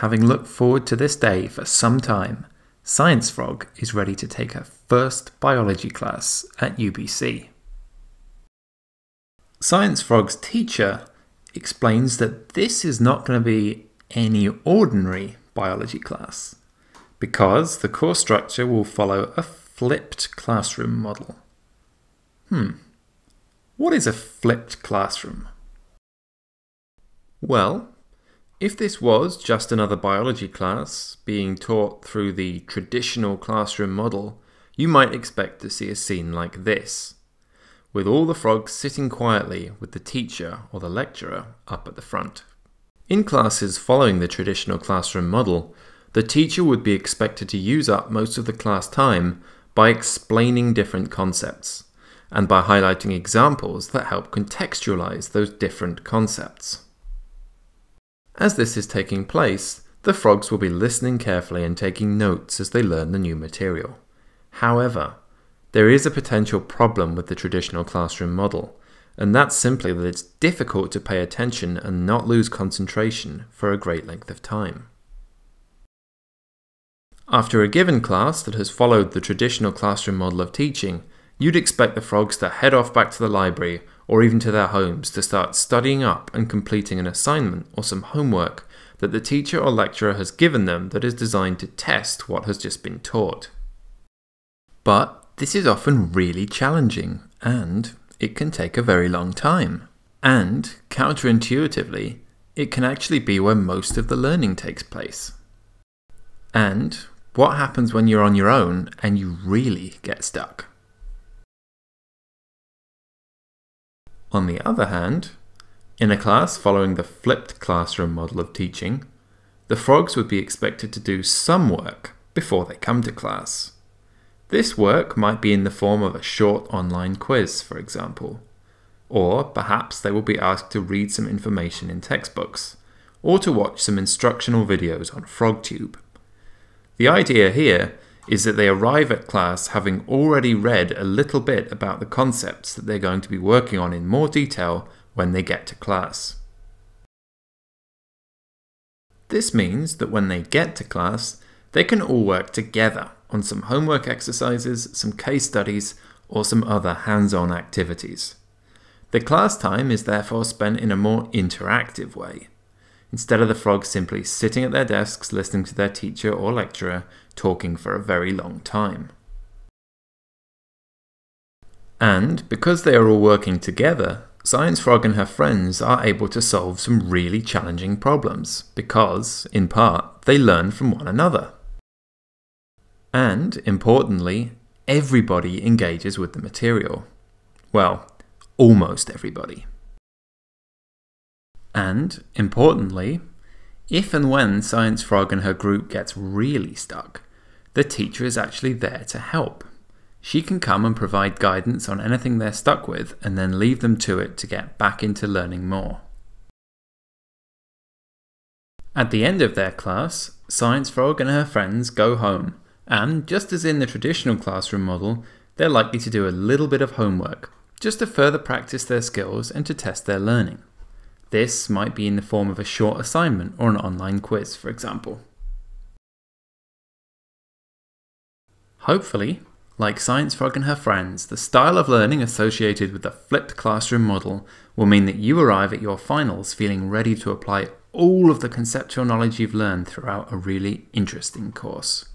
Having looked forward to this day for some time, Science Frog is ready to take her first biology class at UBC. Science Frog's teacher explains that this is not going to be any ordinary biology class, because the course structure will follow a flipped classroom model. What is a flipped classroom? Well, if this was just another biology class being taught through the traditional classroom model, you might expect to see a scene like this, with all the frogs sitting quietly with the teacher or the lecturer up at the front. In classes following the traditional classroom model, the teacher would be expected to use up most of the class time by explaining different concepts, and by highlighting examples that help contextualize those different concepts. As this is taking place, the frogs will be listening carefully and taking notes as they learn the new material. However, there is a potential problem with the traditional classroom model, and that's simply that it's difficult to pay attention and not lose concentration for a great length of time. After a given class that has followed the traditional classroom model of teaching, you'd expect the frogs to head off back to the library or even to their homes to start studying up and completing an assignment or some homework that the teacher or lecturer has given them that is designed to test what has just been taught. But this is often really challenging, and it can take a very long time. And, counterintuitively, it can actually be where most of the learning takes place. And what happens when you're on your own and you really get stuck? On the other hand, in a class following the flipped classroom model of teaching, the frogs would be expected to do some work before they come to class. This work might be in the form of a short online quiz, for example, or perhaps they will be asked to read some information in textbooks, or to watch some instructional videos on FrogTube. The idea here is that they arrive at class having already read a little bit about the concepts that they're going to be working on in more detail when they get to class. This means that when they get to class, they can all work together on some homework exercises, some case studies, or some other hands-on activities. The class time is therefore spent in a more interactive way, instead of the frogs simply sitting at their desks listening to their teacher or lecturer talking for a very long time. And because they are all working together, Science Frog and her friends are able to solve some really challenging problems because, in part, they learn from one another. And, importantly, everybody engages with the material. Well, almost everybody. And, importantly, if and when Science Frog and her group gets really stuck, the teacher is actually there to help. She can come and provide guidance on anything they're stuck with and then leave them to it to get back into learning more. At the end of their class, Science Frog and her friends go home, and just as in the traditional classroom model, they're likely to do a little bit of homework, just to further practice their skills and to test their learning. This might be in the form of a short assignment or an online quiz, for example. Hopefully, like Science Frog and her friends, the style of learning associated with the flipped classroom model will mean that you arrive at your finals feeling ready to apply all of the conceptual knowledge you've learned throughout a really interesting course.